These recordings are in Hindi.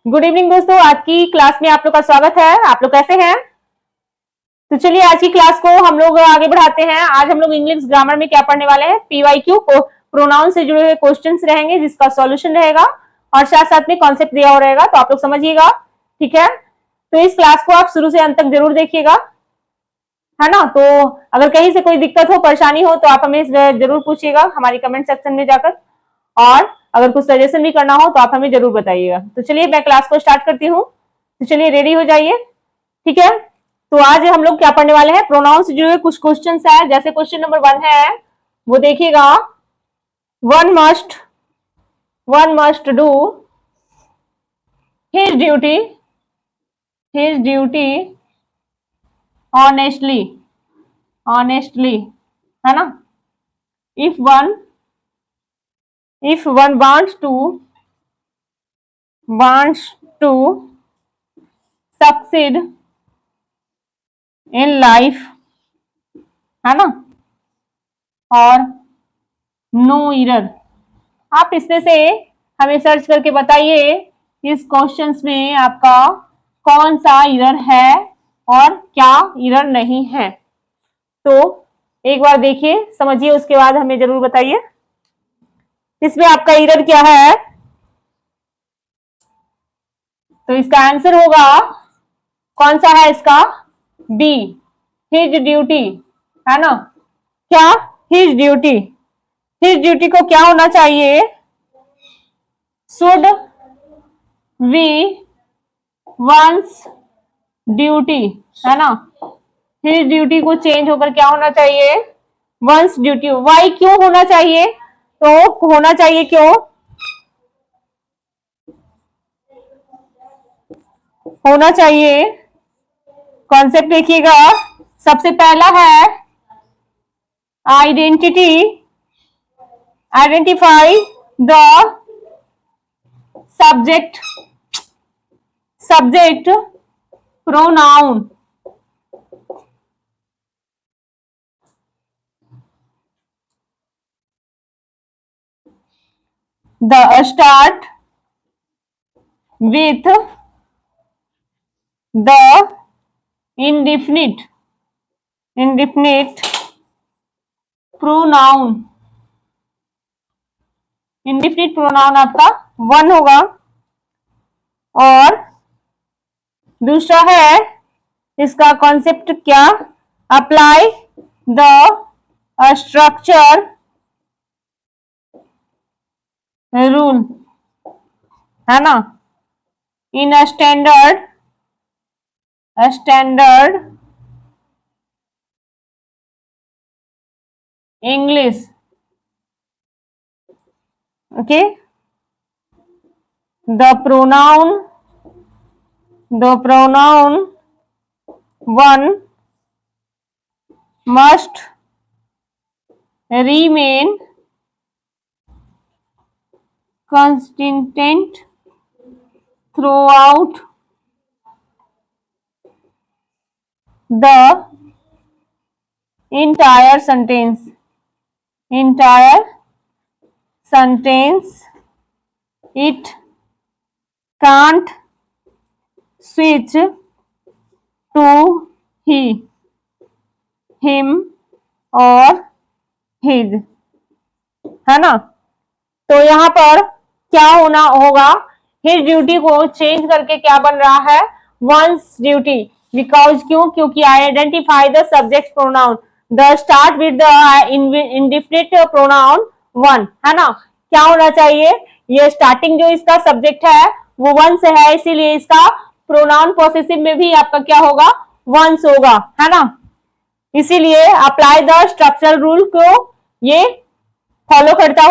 गुड इवनिंग दोस्तों, आज की क्लास में आप लोग का स्वागत है। आप लोग कैसे हैं? तो चलिए आज की क्लास को हम लोग आगे बढ़ाते हैं। आज हम लोग इंग्लिश ग्रामर में क्या पढ़ने वाले हैं, पीवाईक्यू को प्रोनाउन से जुड़े हुए क्वेश्चंस रहेंगे जिसका सॉल्यूशन रहेगा और साथ साथ में कॉन्सेप्ट दिया हुआ रहेगा, तो आप लोग समझिएगा। ठीक है, तो इस क्लास को आप शुरू से अंत तक जरूर देखिएगा, है ना। तो अगर कहीं से कोई दिक्कत हो, परेशानी हो तो आप हमें जरूर पूछिएगा हमारी कमेंट सेक्शन में जाकर, और अगर कुछ सजेशन भी करना हो तो आप हमें जरूर बताइएगा। तो चलिए मैं क्लास को स्टार्ट करती हूँ। तो चलिए रेडी हो जाइए। ठीक है, तो आज हम लोग क्या पढ़ने वाले हैं, प्रोनाउन से जुड़े कुछ क्वेश्चंस है। जैसे क्वेश्चन नंबर 1 है, वो देखिएगा। One must do his duty honestly, है ना। If one wants to succeed in life, है ना, और नो एरर। आप इसमें से हमें सर्च करके बताइए इस क्वेश्चंस में आपका कौन सा एरर है और क्या एरर नहीं है। तो एक बार देखिए, समझिए, उसके बाद हमें जरूर बताइए इसमें आपका एरर क्या है। तो इसका आंसर होगा, कौन सा है इसका, बी, हिज ड्यूटी, है ना। क्या, हिज ड्यूटी को क्या होना चाहिए, शुड वी वंस ड्यूटी, है ना। हिज ड्यूटी को चेंज होकर क्या होना चाहिए, वंस ड्यूटी। वाई क्यों होना चाहिए, तो होना चाहिए क्यों, होना चाहिए, कॉन्सेप्ट देखिएगा। सबसे पहला है identify the subject pronoun, the start with the indefinite pronoun. Indefinite pronoun आपका 1 होगा। और दूसरा है इसका कॉन्सेप्ट क्या, अप्लाई द स्ट्रक्चर रूल, है ना, in standard English. Okay, the pronoun 1 must remain consistent throughout the entire sentence. It can't switch to he, him और his, है ना। तो यहाँ पर क्या होना होगा, हिज ड्यूटी को चेंज करके क्या बन रहा है, वंस ड्यूटी। बिकॉज क्यों, क्योंकि identify the subject pronoun, the start with the indefinite pronoun 1, है ना। क्या होना चाहिए, ये स्टार्टिंग जो इसका सब्जेक्ट है वो 1 से है, इसीलिए इसका प्रोनाउन पॉसेसिव में भी आपका क्या होगा, वंस होगा, है ना। इसीलिए अप्लाई द स्ट्रक्चरल रूल को ये फॉलो करता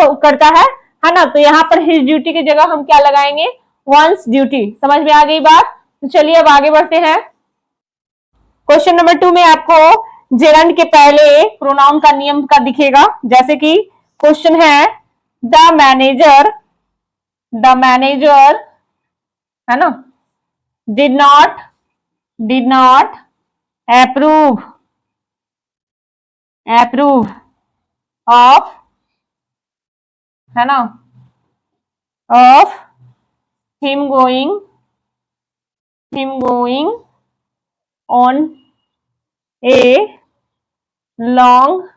है ना। तो यहाँ पर हिज ड्यूटी की जगह हम क्या लगाएंगे, वंस ड्यूटी। समझ में आ गई बात। तो चलिए अब आगे बढ़ते हैं। क्वेश्चन नंबर 2 में आपको जेरंड के पहले प्रोनाउन का नियम का दिखेगा। जैसे कि क्वेश्चन है, द मैनेजर, है ना, डिड नॉट अप्रूव ऑफ, है ना, of him going him going on a long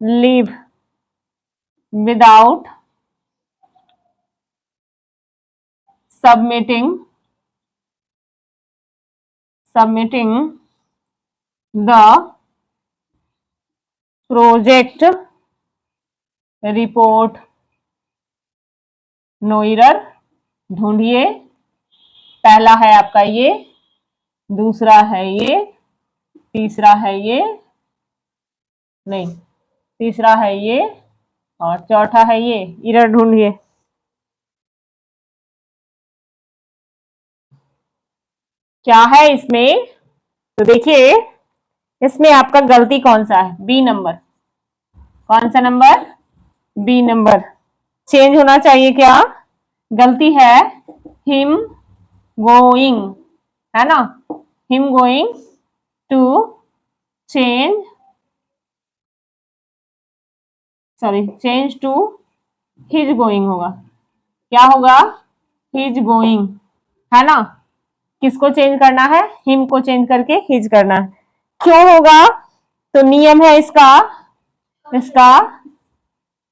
leave without submitting the project report. No error ढूंढिए। पहला है आपका ये, दूसरा है ये, तीसरा है ये, नहीं तीसरा है ये और चौथा है ये। एरर ढूंढिए। क्या है इसमें? तो देखिए इसमें आपका गलती कौन सा है? B number. कौन सा नंबर? B number. चेंज होना चाहिए क्या? गलती है हिम गोइंग, है ना? Him going to change, sorry change to his going होगा। क्या होगा? हिज गोइंग, है ना? किसको चेंज करना है? हिम को चेंज करके हिज करना है। क्यों होगा? तो नियम है इसका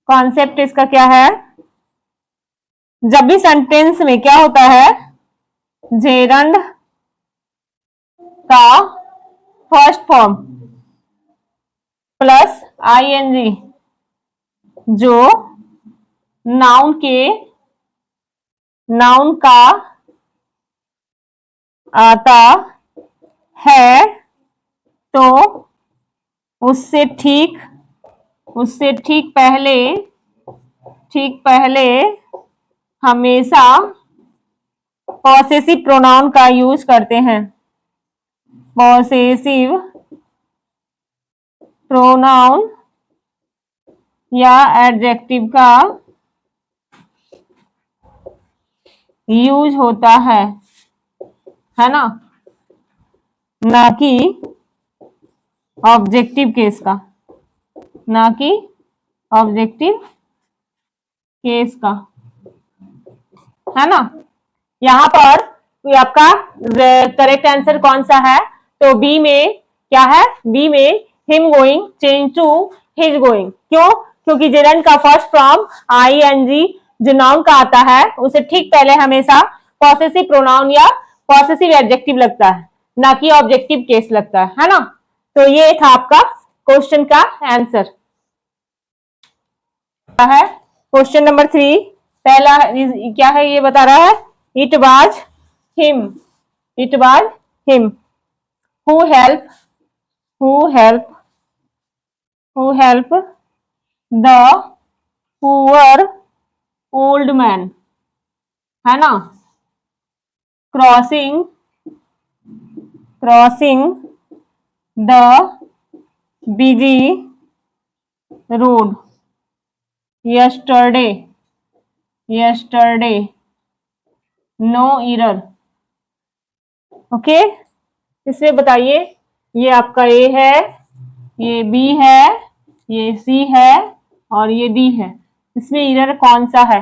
कॉन्सेप्ट इसका क्या है? जब भी सेंटेंस में क्या होता है, जेरंड का फर्स्ट फॉर्म प्लस आईएनजी जो नाउन का आता है तो उससे ठीक पहले हमेशा पॉसेसिव प्रोनाउन का यूज करते हैं। पॉसेसिव प्रोनाउन या एडजेक्टिव का यूज होता है ना? ना कि ऑब्जेक्टिव केस का, ना कि ऑब्जेक्टिव केस का, है ना? यहां पर आपका करेक्ट आंसर कौन सा है? तो बी में क्या है? बी में him going change to his going. क्यों? क्योंकि जेरंड का फर्स्ट फॉर्म आईएनजी जो नाउन का आता है उसे ठीक पहले हमेशा पॉसेसिव प्रोनाउन या पॉसेसिव एडजेक्टिव लगता है, ना कि ऑब्जेक्टिव केस लगता है ना? तो ये था आपका क्वेश्चन का आंसर है। क्वेश्चन नंबर 3 पहला क्या है ये बता रहा है, it was him who help the poor old man, है ना? Crossing the busy road yesterday, no error. Okay, इसमें बताइए ये आपका ए है, ये बी है, ये सी है और ये डी है। इसमें एरर कौन सा है?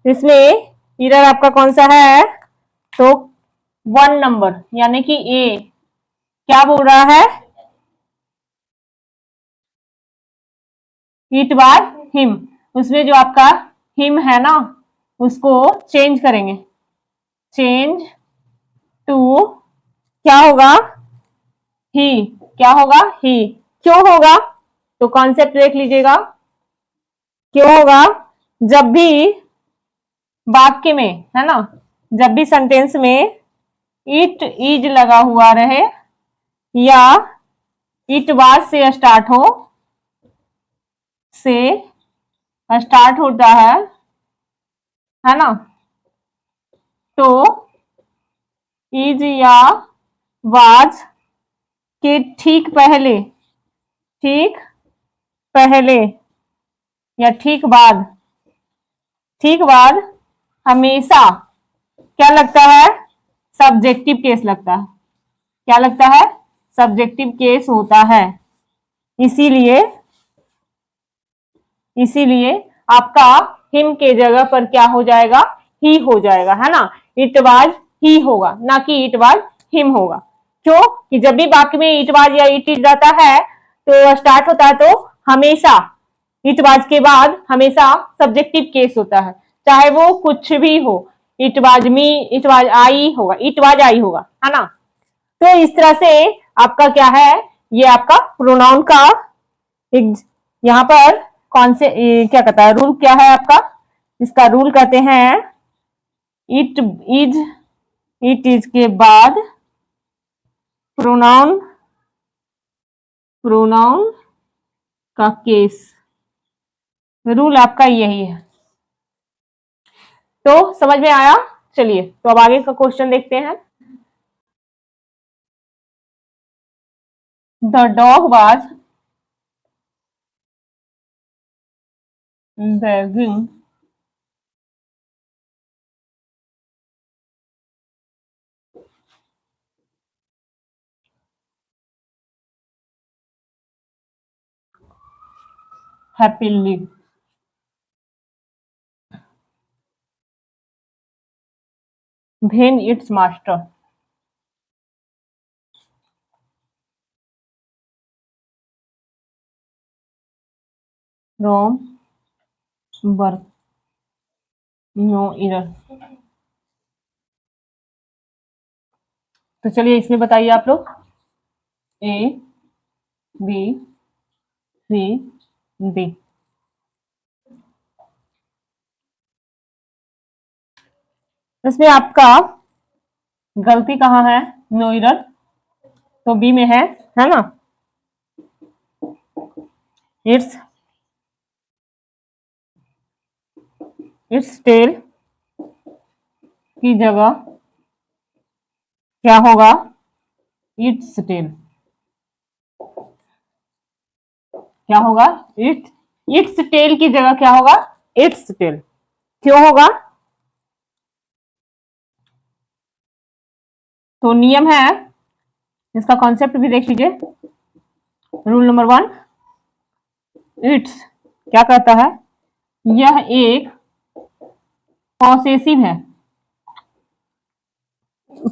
इसमें एरर आपका कौन सा है? तो 1 नंबर यानी कि ए। क्या बोल रहा है? It was him. उसमें जो आपका हिम है ना उसको चेंज करेंगे, चेंज टू क्या होगा? ही। क्या होगा? ही। क्यों होगा? तो कॉन्सेप्ट देख लीजिएगा। क्यों होगा? जब भी वाक्य में, है ना, जब भी सेंटेंस में इट इज लगा हुआ रहे या इट वाज से स्टार्ट होता है ना, तो इज या वाज के ठीक पहले या ठीक बाद हमेशा क्या लगता है? सब्जेक्टिव केस लगता है। क्या लगता है? सब्जेक्टिव केस होता है। इसीलिए आपका हिम के जगह पर क्या हो जाएगा? ही हो जाएगा, है ना? इट वाज ही होगा, ना कि इट वाज हिम होगा। क्यों? कि जब भी वाक्य में इट वाज या इट इज आता है तो स्टार्ट होता है तो हमेशा इट वाज के बाद हमेशा सब्जेक्टिव केस होता है, चाहे वो कुछ भी हो। It was me, it was I होगा, इट वाज आई होगा, है ना। तो इस तरह से आपका क्या है, ये आपका प्रोनाउन का यहाँ पर कौन से क्या कहता है, रूल क्या है आपका, इसका रूल कहते हैं इट इज, इट इज के बाद प्रोनाउन, प्रोनाउन का केस, रूल आपका यही है। तो समझ में आया? चलिए तो अब आगे का क्वेश्चन देखते हैं। The dog was begging happily when its master from birth, no error। तो चलिए इसमें बताइए आप लोग, ए बी सी डी। इसमें आपका गलती कहाँ है, नो एरर तो बी में है ना। इट्स, इट्स टेल की जगह क्या होगा, इट्स टेल, क्या होगा, इट, इट्स टेल की जगह क्या होगा, इट्स टेल। क्यों होगा? तो नियम है, इसका कॉन्सेप्ट भी देख लीजिए। रूल नंबर 1, इट्स क्या कहता है, यह एक पॉसेसिव है,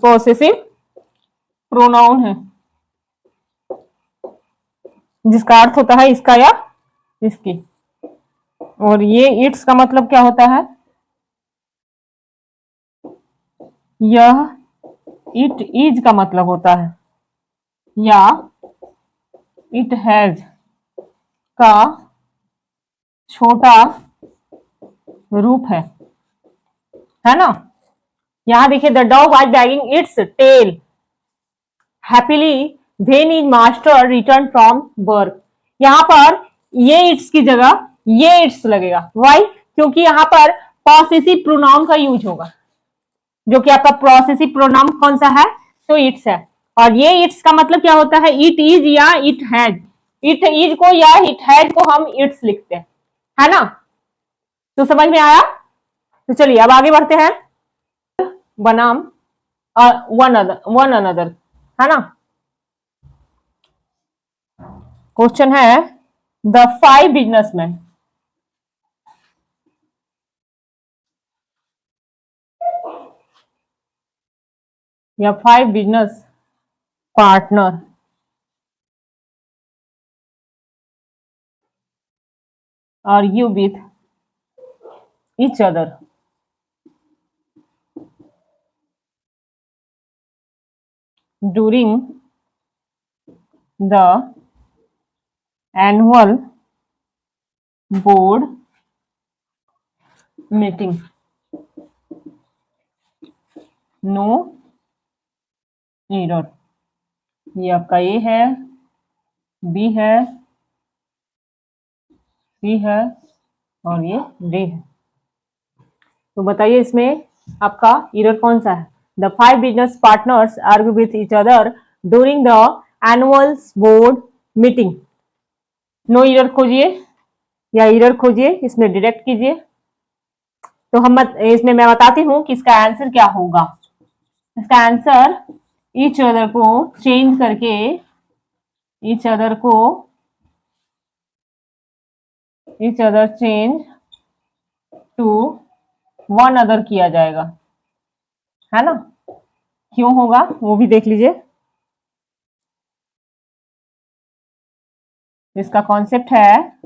पॉसेसिव प्रोनाउन है, जिसका अर्थ होता है इसका या इसकी। और ये इट्स का मतलब क्या होता है, यह इट इज का मतलब होता है, या इट हैज का छोटा रूप है ना। यहां देखिए, the dog was wagging its tail happily when is master return from work. यहां पर ये इट्स की जगह ये इट्स लगेगा, वाई? क्योंकि यहां पर पॉसेसिव प्रोनाउन का यूज होगा, जो कि आपका पॉसेसिव प्रोनाउन कौन सा है, तो इट्स है। और ये इट्स का मतलब क्या होता है, इट इज या इट हैज। इट इज को या इट हैज को हम इट्स लिखते हैं, है ना। तो समझ में आया? तो चलिए अब आगे बढ़ते हैं। बनाम वन अनदर, है ना। क्वेश्चन है, द 5 बिजनेसमैन, या 5 business partner argue with each other during the annual board meeting, no error. ये आपका ए है, बी है, सी है और ये डी है। तो बताइए इसमें आपका एरर कौन सा है। The 5 business partners argue with each other during the annual board meeting. No error खोजिए या एरर खोजिए, इसमें डायरेक्ट कीजिए। तो हम इसमें मैं बताती हूँ कि इसका आंसर क्या होगा। इसका आंसर ईच अदर को चेंज करके, ईच अदर को, each other change to one other किया जाएगा, है ना। क्यों होगा वो भी देख लीजिए। इसका कॉन्सेप्ट है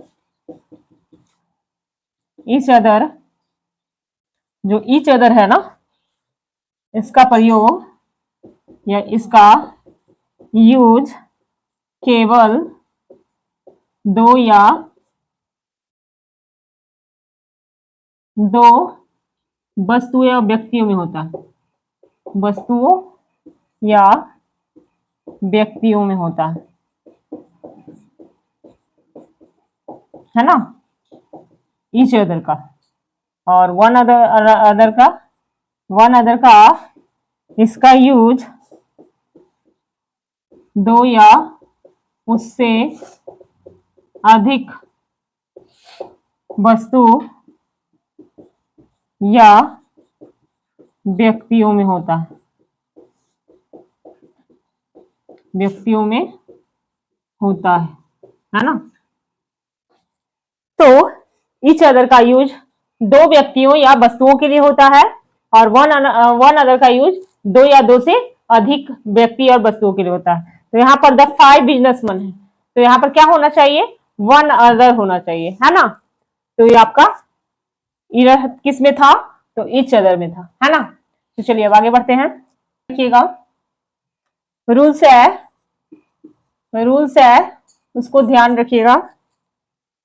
ईच अदर, जो ईच अदर है ना, इसका प्रयोग या इसका यूज केवल दो या दो वस्तुओं या व्यक्तियों में होता है, वस्तुओं या व्यक्तियों में होता है ना, ईच अदर का। और वन अदर का इसका यूज दो या उससे अधिक वस्तु या व्यक्तियों में होता है, व्यक्तियों में होता है ना। तो ईच अदर का यूज दो व्यक्तियों या वस्तुओं के लिए होता है और वन अदर का यूज दो या दो से अधिक व्यक्ति और वस्तुओं के लिए होता है। तो यहाँ पर द 5 बिजनेसमैन है, तो यहाँ पर क्या होना चाहिए, वन अदर होना चाहिए, है ना। तो ये आपका इरर किस में था, तो ईच अदर में था, है ना। तो चलिए अब आगे बढ़ते हैं। देखिएगा रूल्स है उसको ध्यान रखिएगा।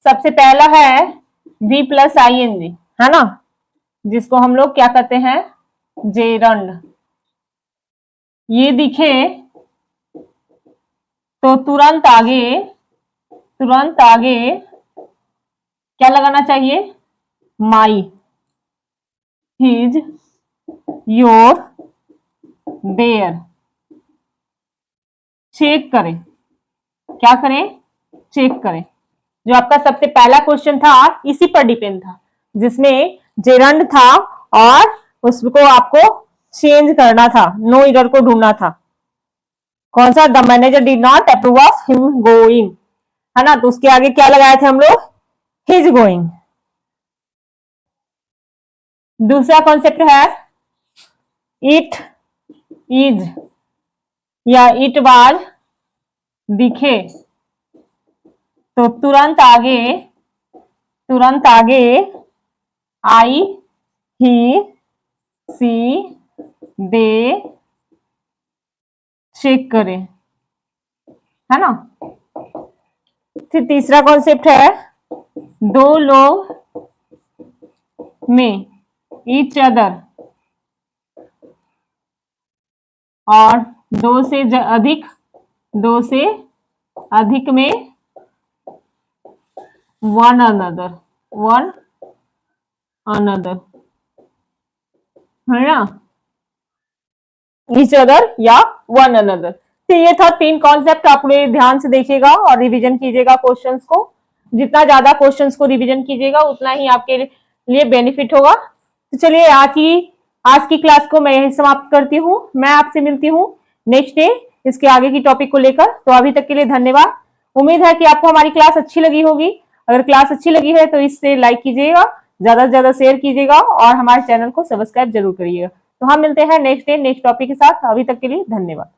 सबसे पहला है V plus I N G, है ना, जिसको हम लोग क्या कहते हैं, जेरंड। ये दिखे तो तुरंत आगे क्या लगाना चाहिए, माई, हिज, योर, देयर। चेक करें, क्या करें, चेक करें। जो आपका सबसे पहला क्वेश्चन था इसी पर डिपेंड था, जिसमें जेरंड था और उसको आपको चेंज करना था, नो इरर को ढूंढना था। कौन सा, the manager did not approve of him going, है ना। तो उसके आगे क्या लगाए थे हम लोग, हिज गोइंग। दूसरा कॉन्सेप्ट है इट इज या इट वाज दिखे तो तुरंत आगे आई, ही, सी, दे चेक करें, है ना। फिर तीसरा कॉन्सेप्ट है दो लोग में ईच अदर और दो से अधिक में वन अनदर, है ना, ईच अदर या वन अनदर। तो ये था 3 कॉन्सेप्ट, आप लोग ध्यान से देखिएगा और रिवीजन कीजिएगा क्वेश्चंस को। जितना ज्यादा क्वेश्चंस को रिवीजन कीजिएगा उतना ही आपके लिए बेनिफिट होगा। तो चलिए आज की क्लास को मैं यही समाप्त करती हूँ। मैं आपसे मिलती हूँ नेक्स्ट डे इसके आगे की टॉपिक को लेकर। तो अभी तक के लिए धन्यवाद। उम्मीद है कि आपको हमारी क्लास अच्छी लगी होगी। अगर क्लास अच्छी लगी है तो इससे लाइक कीजिएगा, ज्यादा से ज्यादा शेयर कीजिएगा और हमारे चैनल को सब्सक्राइब जरूर करिएगा। तो हम मिलते हैं नेक्स्ट डे नेक्स्ट टॉपिक के साथ। अभी तक के लिए धन्यवाद।